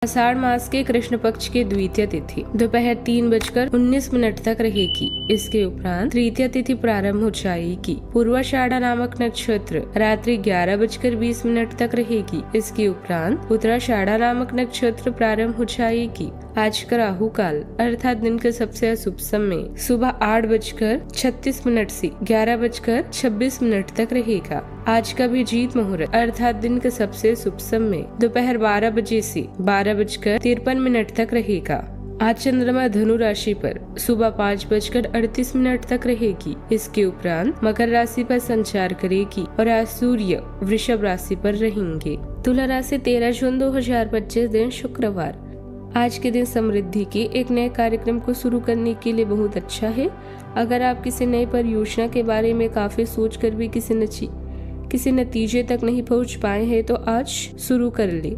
आषाढ़ मास के कृष्ण पक्ष की द्वितीय तिथि दोपहर 3:19 तक रहेगी। इसके उपरांत तृतीय तिथि प्रारंभ हो जाएगी। पूर्वाषाढ़ा नामक नक्षत्र रात्रि 11:20 तक रहेगी। इसके उपरांत उत्तराषाढ़ा नामक नक्षत्र प्रारंभ हो जाएगी। आज का राहु काल अर्थात दिन का सबसे अशुभ समय सुबह 8:36 से 11:26 तक रहेगा। आज का अभिजीत मुहूर्त अर्थात दिन का सबसे शुभ समय दोपहर 12 बजे से 12:53 तक रहेगा। आज चंद्रमा धनु राशि पर सुबह 5:38 तक रहेगी। इसके उपरांत मकर राशि पर संचार करेगी और आज सूर्य वृषभ राशि पर रहेंगे। तुला राशि 13 जून 2025 दिन शुक्रवार। आज के दिन समृद्धि के एक नए कार्यक्रम को शुरू करने के लिए बहुत अच्छा है। अगर आप किसी नई परियोजना के बारे में काफी सोच कर भी किसी नतीजे तक नहीं पहुंच पाए हैं तो आज शुरू कर ले।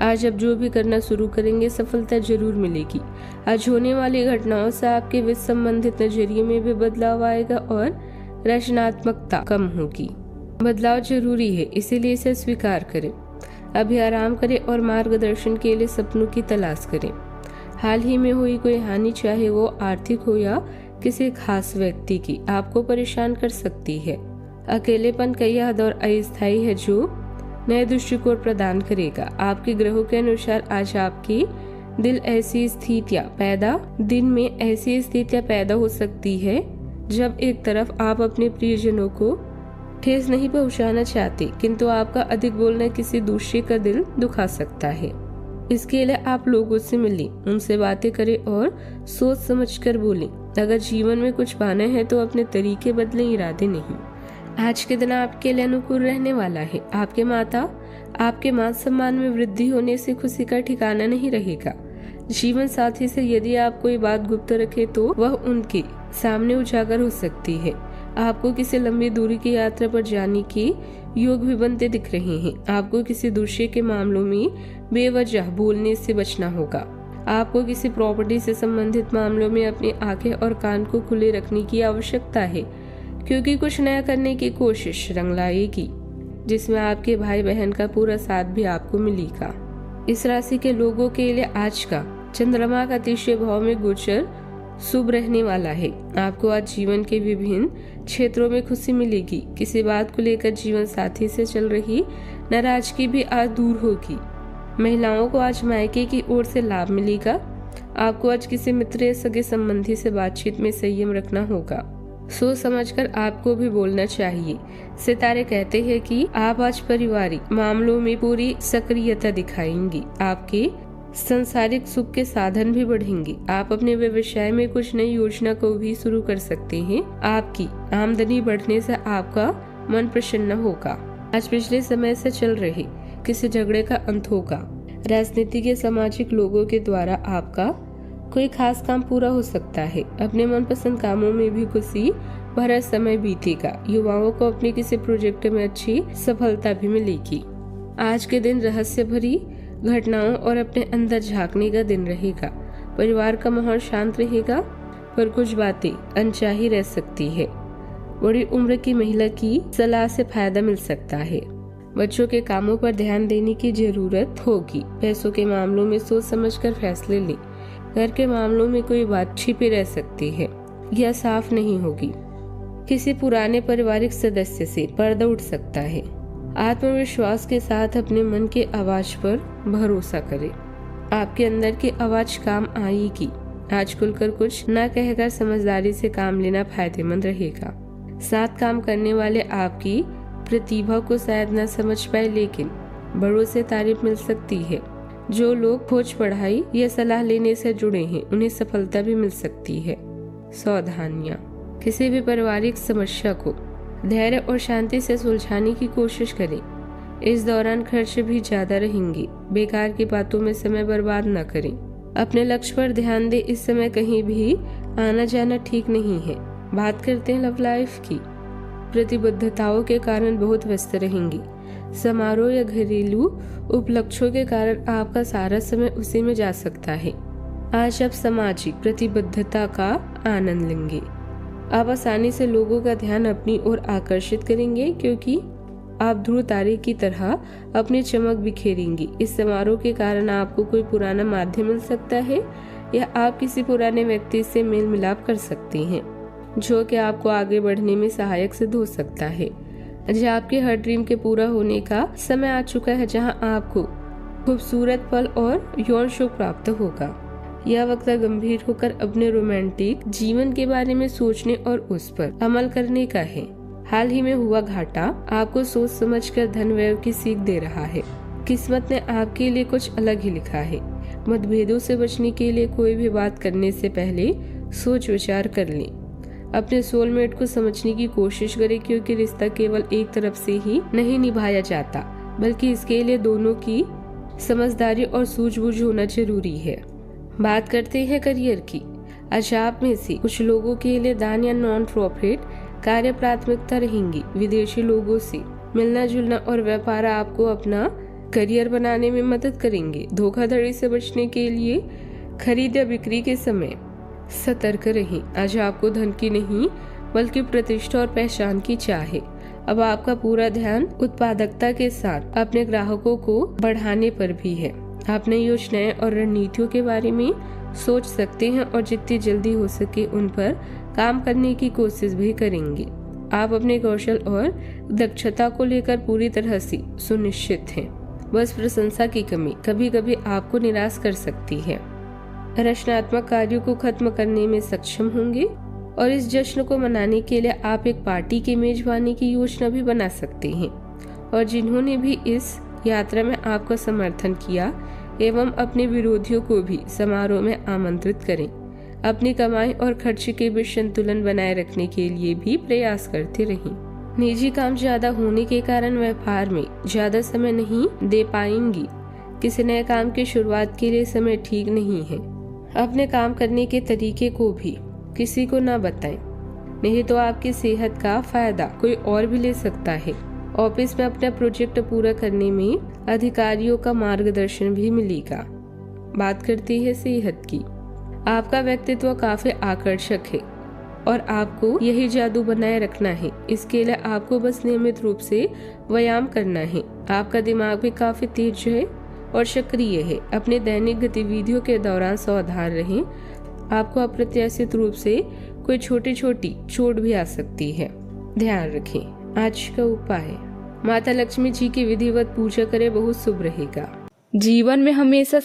आज आप जो भी करना शुरू करेंगे सफलता जरूर मिलेगी। आज होने वाली घटनाओं से आपके वित्त संबंधित नजरिए में भी बदलाव आएगा और रचनात्मकता कम होगी। बदलाव जरूरी है, इसीलिए इसे स्वीकार करें। अभी आराम करें और मार्गदर्शन के लिए सपनों की तलाश करें। हाल ही में हुई कोई हानि, चाहे वो आर्थिक हो या किसी खास व्यक्ति की, आपको परेशान कर सकती है। अकेलेपन कई हद और अस्थायी है जो नए दृष्टिकोण प्रदान करेगा। आपके ग्रहों के अनुसार आज आपकी दिन में ऐसी स्थितियां पैदा हो सकती है जब एक तरफ आप अपने प्रियजनों को ठेस नहीं पहुंचाना चाहते, किंतु आपका अधिक बोलना किसी दूसरे का दिल दुखा सकता है। इसके लिए आप लोगों से मिलें, उनसे बातें करें और सोच समझकर बोलें। अगर जीवन में कुछ पाना है तो अपने तरीके बदलें, इरादे नहीं। आज के दिन आपके लिए अनुकूल रहने वाला है। आपके मान सम्मान में वृद्धि होने से खुशी का ठिकाना नहीं रहेगा। जीवन साथी से यदि आप कोई बात गुप्त रखे तो वह उनके सामने उजागर हो सकती है। आपको किसी लंबी दूरी की यात्रा पर जाने के योग भी बनते दिख रहे हैं। आपको किसी दूसरे के मामलों में बेवजह बोलने से बचना होगा। आपको किसी प्रॉपर्टी से संबंधित मामलों में अपनी आंखें और कान को खुले रखने की आवश्यकता है, क्योंकि कुछ नया करने की कोशिश रंग लाएगी जिसमें आपके भाई बहन का पूरा साथ भी आपको मिलेगा। इस राशि के लोगों के लिए आज का चंद्रमा का 3रे भाव में गोचर शुभ रहने वाला है। आपको आज जीवन के विभिन्न क्षेत्रों में खुशी मिलेगी। किसी बात को लेकर जीवन साथी से चल रही नाराजगी भी आज दूर होगी। महिलाओं को आज मायके की ओर से लाभ मिलेगा। आपको आज किसी मित्र या सगे संबंधी से बातचीत में संयम रखना होगा। सोच समझकर आपको भी बोलना चाहिए। सितारे कहते हैं कि आप आज पारिवारिक मामलों में पूरी सक्रियता दिखाएंगी। आपके संसारिक सुख के साधन भी बढ़ेंगे। आप अपने व्यवसाय में कुछ नई योजना को भी शुरू कर सकते हैं। आपकी आमदनी बढ़ने से आपका मन प्रसन्न होगा। आज पिछले समय से चल रहे किसी झगड़े का अंत होगा। राजनीतिक या सामाजिक लोगों के द्वारा आपका कोई खास काम पूरा हो सकता है। अपने मनपसंद कामों में भी खुशी भरा समय बीतेगा। युवाओं को अपने किसी प्रोजेक्ट में अच्छी सफलता भी मिलेगी। आज के दिन रहस्य भरी घटनाओं और अपने अंदर झांकने का दिन रहेगा। परिवार का माहौल शांत रहेगा, पर कुछ बातें अनचाही रह सकती है। बड़ी उम्र की महिला की सलाह से फायदा मिल सकता है। बच्चों के कामों पर ध्यान देने की जरूरत होगी। पैसों के मामलों में सोच समझकर फैसले लें। घर के मामलों में कोई बात छिपी रह सकती है या साफ नहीं होगी। किसी पुराने पारिवारिक सदस्य से पर्दा उठ सकता है। आत्मविश्वास के साथ अपने मन के आवाज पर भरोसा करें। आपके अंदर की आवाज काम आएगी। आज खुलकर कुछ न कहकर समझदारी से काम लेना फायदेमंद रहेगा। साथ काम करने वाले आपकी प्रतिभा को शायद न समझ पाए, लेकिन बड़ों से तारीफ मिल सकती है। जो लोग खोज पढ़ाई या सलाह लेने से जुड़े हैं उन्हें सफलता भी मिल सकती है। सावधानियां, किसी भी पारिवारिक समस्या को धैर्य और शांति से सुलझाने की कोशिश करें। इस दौरान खर्च भी ज्यादा रहेंगे। बेकार की बातों में समय बर्बाद न करें। अपने लक्ष्य पर ध्यान दें। इस समय कहीं भी आना जाना ठीक नहीं है। बात करते हैं लव लाइफ की। प्रतिबद्धताओं के कारण बहुत व्यस्त रहेंगी। समारोह या घरेलू उपलक्ष्यों के कारण आपका सारा समय उसी में जा सकता है। आज आप सामाजिक प्रतिबद्धता का आनंद लेंगे। आप आसानी से लोगों का ध्यान अपनी ओर आकर्षित करेंगे, क्योंकि आप ध्रुव तारे की तरह अपनी चमक बिखेरेंगी। इस समारोह के कारण आपको कोई पुराना माध्यम मिल सकता है या आप किसी पुराने व्यक्ति से मेल मिलाप कर सकती हैं, जो कि आपको आगे बढ़ने में सहायक सिद्ध हो सकता है। आज आपके हर ड्रीम के पूरा होने का समय आ चुका है, जहां आपको खूबसूरत फल और यौन सुख प्राप्त होगा। यह वक्त गंभीर होकर अपने रोमांटिक जीवन के बारे में सोचने और उस पर अमल करने का है। हाल ही में हुआ घाटा आपको सोच समझकर धन व्यय की सीख दे रहा है। किस्मत ने आपके लिए कुछ अलग ही लिखा है। मतभेदों से बचने के लिए कोई भी बात करने से पहले सोच विचार कर लें। अपने सोलमेट को समझने की कोशिश करें, क्योंकि रिश्ता केवल एक तरफ से ही नहीं निभाया जाता, बल्कि इसके लिए दोनों की समझदारी और सूझबूझ होना जरूरी है। बात करते हैं करियर की। आज आप में से कुछ लोगों के लिए दान या नॉन प्रॉफिट कार्य प्राथमिकता रहेंगी। विदेशी लोगों से मिलना जुलना और व्यापार आपको अपना करियर बनाने में मदद करेंगे। धोखाधड़ी से बचने के लिए खरीद या बिक्री के समय सतर्क रहें। आज आपको धन की नहीं बल्कि प्रतिष्ठा और पहचान की चाह है। अब आपका पूरा ध्यान उत्पादकता के साथ अपने ग्राहकों को बढ़ाने पर भी है। आप नई योजनाएं और रणनीतियों के बारे में सोच सकते हैं और जितनी जल्दी हो सके उन पर काम करने की कोशिश भी करेंगे। आप अपने कौशल और दक्षता को लेकर पूरी तरह से सुनिश्चित हैं। बस प्रशंसा की कमी कभी कभी आपको निराश कर सकती है। रचनात्मक कार्यों को खत्म करने में सक्षम होंगे और इस जश्न को मनाने के लिए आप एक पार्टी की मेजबानी की योजना भी बना सकते हैं। और जिन्होंने भी इस यात्रा में आपका समर्थन किया एवं अपने विरोधियों को भी समारोह में आमंत्रित करें। अपनी कमाई और खर्च के बीच संतुलन बनाए रखने के लिए भी प्रयास करते रहें। निजी काम ज्यादा होने के कारण व्यापार में ज्यादा समय नहीं दे पाएंगी। किसी नए काम की शुरुआत के लिए समय ठीक नहीं है। अपने काम करने के तरीके को भी किसी को न बताएं, नहीं तो आपकी सेहत का फायदा कोई और भी ले सकता है। ऑफिस में अपना प्रोजेक्ट पूरा करने में अधिकारियों का मार्गदर्शन भी मिलेगा। बात करते हैं सेहत की। आपका व्यक्तित्व काफी आकर्षक है और आपको यही जादू बनाए रखना है। इसके लिए आपको बस नियमित रूप से व्यायाम करना है। आपका दिमाग भी काफी तेज है और सक्रिय है। अपने दैनिक गतिविधियों के दौरान सावधान रहें। आपको अप्रत्याशित रूप से कोई छोटी छोटी चोट भी आ सकती है, ध्यान रखें। आज का उपाय, माता लक्ष्मी जी की विधिवत पूजा करें, बहुत शुभ रहेगा। जीवन में हमेशा